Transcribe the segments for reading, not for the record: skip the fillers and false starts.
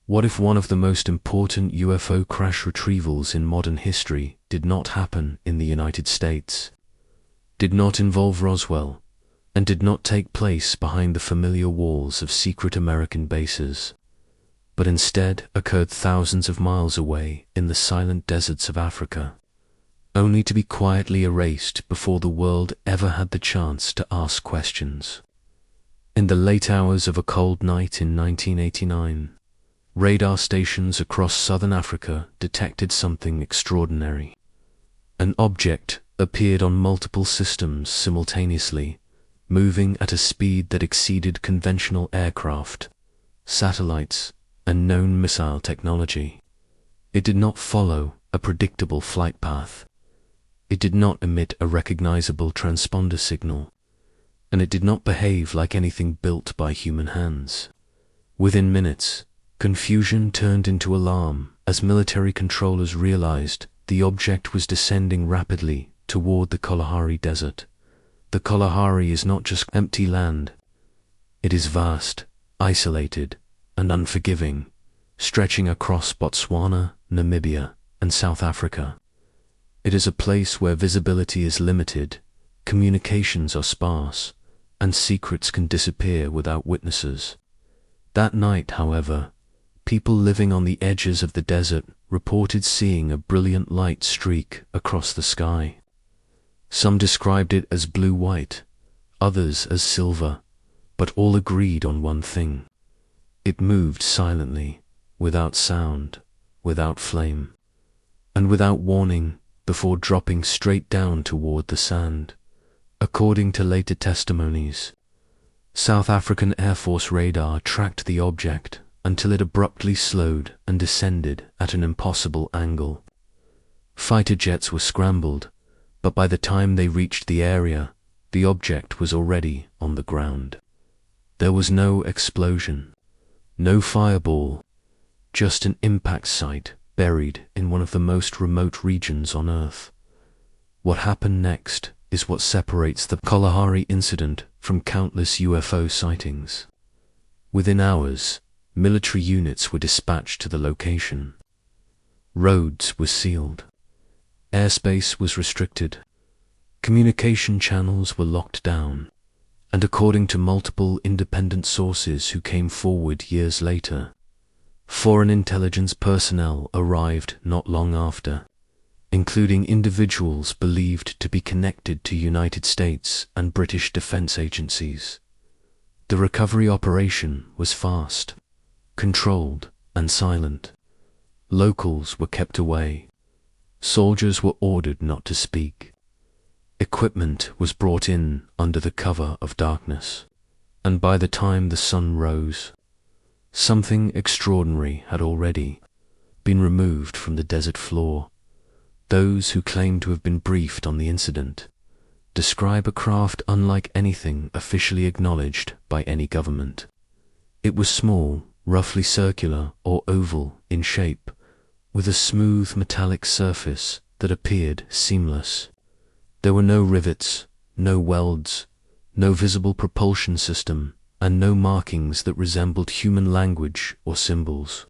What if one of the most important UFO crash retrievals in modern history did not happen in the United States, did not involve Roswell, and did not take place behind the familiar walls of secret American bases, but instead occurred thousands of miles away in the silent deserts of Africa, only to be quietly erased before the world ever had the chance to ask questions? In the late hours of a cold night in 1989, radar stations across southern Africa detected something extraordinary. An object appeared on multiple systems simultaneously, moving at a speed that exceeded conventional aircraft, satellites, and known missile technology. It did not follow a predictable flight path. It did not emit a recognizable transponder signal, and it did not behave like anything built by human hands. Within minutes, confusion turned into alarm as military controllers realized the object was descending rapidly toward the Kalahari Desert. The Kalahari is not just empty land. It is vast, isolated, and unforgiving, stretching across Botswana, Namibia, and South Africa. It is a place where visibility is limited, communications are sparse, and secrets can disappear without witnesses. That night, however, people living on the edges of the desert reported seeing a brilliant light streak across the sky. Some described it as blue-white, others as silver, but all agreed on one thing. It moved silently, without sound, without flame, and without warning, before dropping straight down toward the sand. According to later testimonies, South African Air Force radar tracked the object until it abruptly slowed and descended at an impossible angle. Fighter jets were scrambled, but by the time they reached the area, the object was already on the ground. There was no explosion, no fireball, just an impact site buried in one of the most remote regions on Earth. What happened next is what separates the Kalahari incident from countless UFO sightings. Within hours, military units were dispatched to the location. Roads were sealed. Airspace was restricted. Communication channels were locked down. And according to multiple independent sources who came forward years later, foreign intelligence personnel arrived not long after, including individuals believed to be connected to United States and British defense agencies. The recovery operation was fast, controlled, and silent. Locals were kept away. Soldiers were ordered not to speak. Equipment was brought in under the cover of darkness, and by the time the sun rose, something extraordinary had already been removed from the desert floor. Those who claim to have been briefed on the incident describe a craft unlike anything officially acknowledged by any government. It was small, roughly circular or oval in shape, with a smooth metallic surface that appeared seamless. There were no rivets, no welds, no visible propulsion system, and no markings that resembled human language or symbols.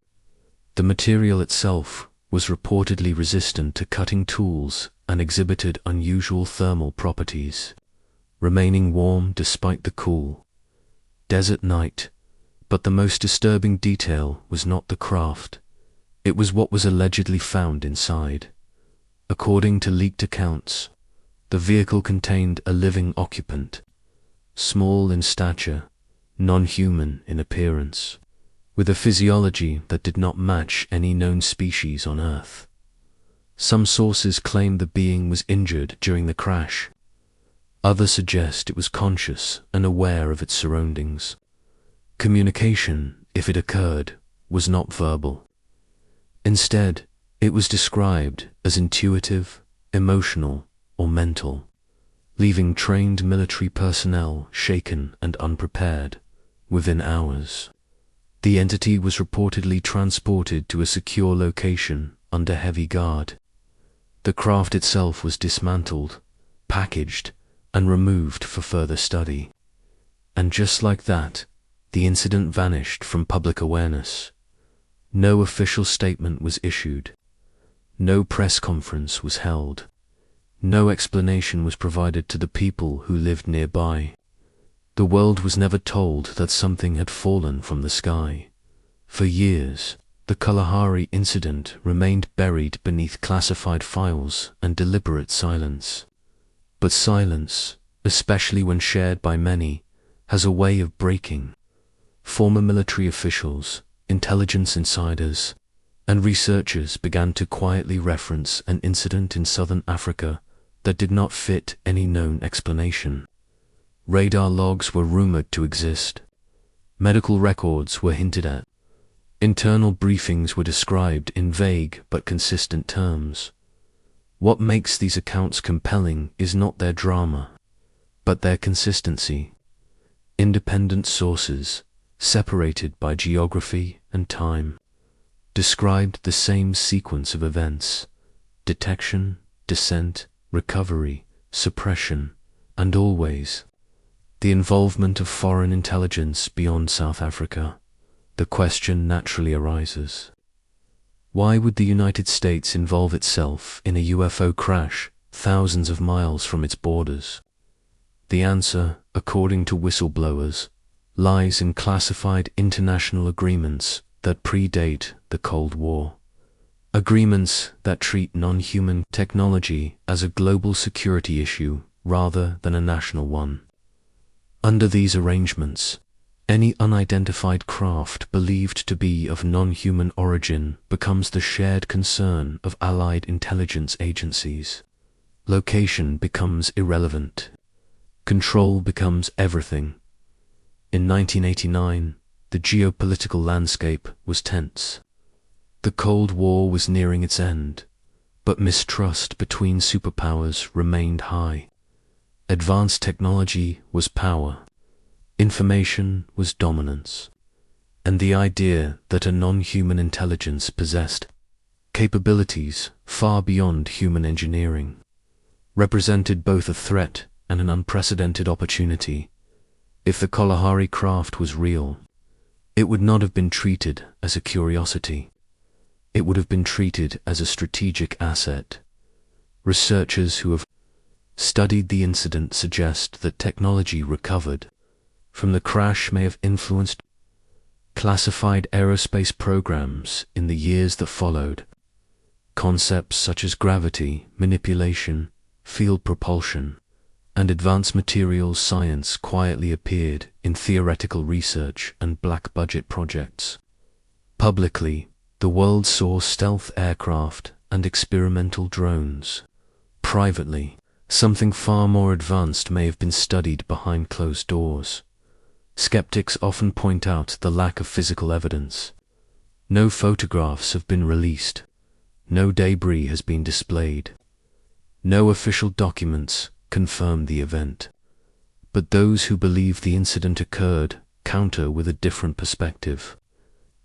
The material itself was reportedly resistant to cutting tools and exhibited unusual thermal properties, remaining warm despite the cool desert night. But the most disturbing detail was not the craft. It was what was allegedly found inside. According to leaked accounts, the vehicle contained a living occupant, small in stature, non-human in appearance, with a physiology that did not match any known species on Earth. Some sources claim the being was injured during the crash. Others suggest it was conscious and aware of its surroundings. Communication, if it occurred, was not verbal. Instead, it was described as intuitive, emotional, or mental, leaving trained military personnel shaken and unprepared within hours. The entity was reportedly transported to a secure location under heavy guard. The craft itself was dismantled, packaged, and removed for further study. And just like that, the incident vanished from public awareness. No official statement was issued. No press conference was held. No explanation was provided to the people who lived nearby. The world was never told that something had fallen from the sky. For years, the Kalahari incident remained buried beneath classified files and deliberate silence. But silence, especially when shared by many, has a way of breaking. Former military officials, intelligence insiders, and researchers began to quietly reference an incident in southern Africa that did not fit any known explanation. Radar logs were rumored to exist. Medical records were hinted at. Internal briefings were described in vague but consistent terms. What makes these accounts compelling is not their drama, but their consistency. Independent sources, separated by geography and time, described the same sequence of events: detection, descent, recovery, suppression, and always the involvement of foreign intelligence beyond South Africa. The question naturally arises: why would the United States involve itself in a UFO crash thousands of miles from its borders? The answer, according to whistleblowers, lies in classified international agreements that predate the Cold War. Agreements that treat non-human technology as a global security issue rather than a national one. Under these arrangements, any unidentified craft believed to be of non-human origin becomes the shared concern of allied intelligence agencies. Location becomes irrelevant. Control becomes everything. In 1989, the geopolitical landscape was tense. The Cold War was nearing its end, but mistrust between superpowers remained high. Advanced technology was power. Information was dominance. And the idea that a non-human intelligence possessed capabilities far beyond human engineering represented both a threat and an unprecedented opportunity. If the Kalahari craft was real, it would not have been treated as a curiosity. It would have been treated as a strategic asset. Researchers who have studied the incident suggest that technology recovered from the crash may have influenced classified aerospace programs in the years that followed. Concepts such as gravity, manipulation, field propulsion, and advanced materials science quietly appeared in theoretical research and black-budget projects. Publicly, the world saw stealth aircraft and experimental drones. Privately, something far more advanced may have been studied behind closed doors. Skeptics often point out the lack of physical evidence. No photographs have been released. No debris has been displayed. No official documents confirm the event. But those who believe the incident occurred counter with a different perspective.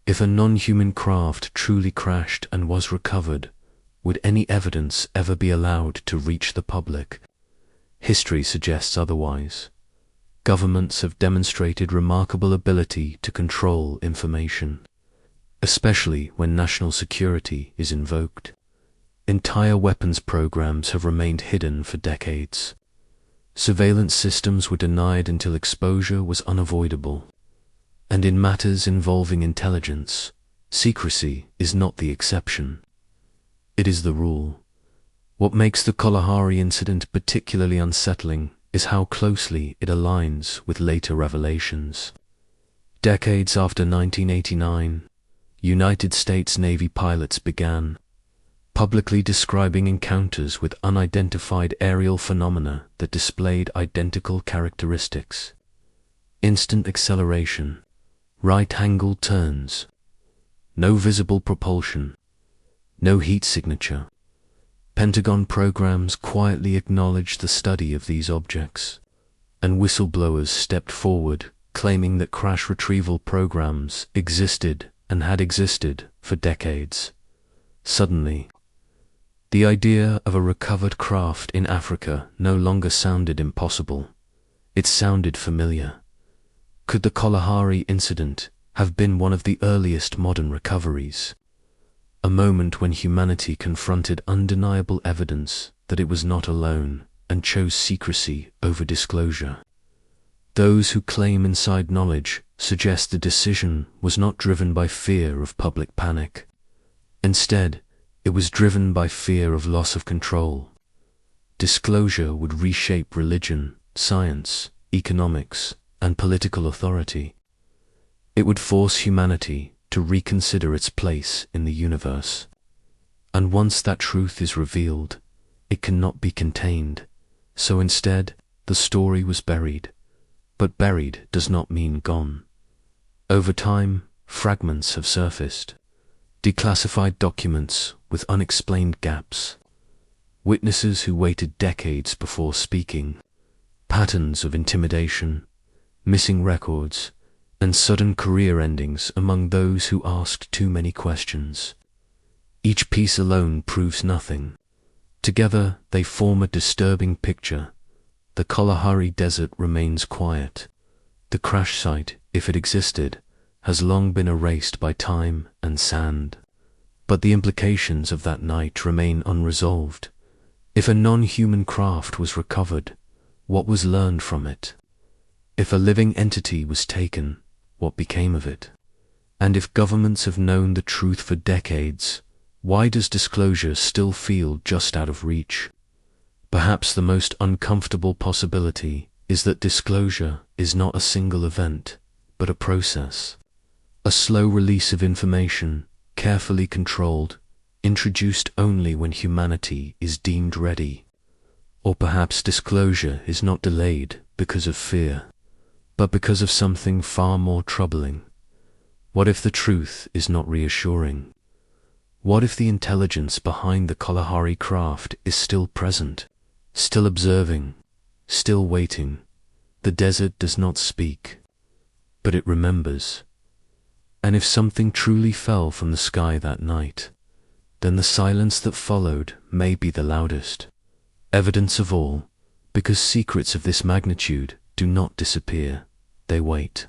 If a non-human craft truly crashed and was recovered, would any evidence ever be allowed to reach the public? History suggests otherwise. Governments have demonstrated remarkable ability to control information, especially when national security is invoked. Entire weapons programs have remained hidden for decades. Surveillance systems were denied until exposure was unavoidable. And in matters involving intelligence, secrecy is not the exception. It is the rule. What makes the Kalahari incident particularly unsettling is how closely it aligns with later revelations. Decades after 1989, United States Navy pilots began publicly describing encounters with unidentified aerial phenomena that displayed identical characteristics: instant acceleration, right-angled turns, no visible propulsion, no heat signature. Pentagon programs quietly acknowledged the study of these objects, and whistleblowers stepped forward, claiming that crash retrieval programs existed and had existed for decades. Suddenly, the idea of a recovered craft in Africa no longer sounded impossible. It sounded familiar. Could the Kalahari incident have been one of the earliest modern recoveries, a moment when humanity confronted undeniable evidence that it was not alone and chose secrecy over disclosure. Those who claim inside knowledge suggest the decision was not driven by fear of public panic. Instead, it was driven by fear of loss of control. Disclosure would reshape religion, science, economics, and political authority. It would force humanity to reconsider its place in the universe. And once that truth is revealed, it cannot be contained. So instead, the story was buried. But buried does not mean gone. Over time, fragments have surfaced. Declassified documents with unexplained gaps. Witnesses who waited decades before speaking. Patterns of intimidation, missing records, and sudden career endings among those who asked too many questions. Each piece alone proves nothing. Together, they form a disturbing picture. The Kalahari Desert remains quiet. The crash site, if it existed, has long been erased by time and sand. But the implications of that night remain unresolved. If a non-human craft was recovered, what was learned from it? If a living entity was taken, what became of it? And if governments have known the truth for decades, why does disclosure still feel just out of reach? Perhaps the most uncomfortable possibility is that disclosure is not a single event, but a process. A slow release of information, carefully controlled, introduced only when humanity is deemed ready. Or perhaps disclosure is not delayed because of fear, but because of something far more troubling. What if the truth is not reassuring? What if the intelligence behind the Kalahari craft is still present, still observing, still waiting? The desert does not speak, but it remembers. And if something truly fell from the sky that night, then the silence that followed may be the loudest evidence of all, because secrets of this magnitude do not disappear, they wait.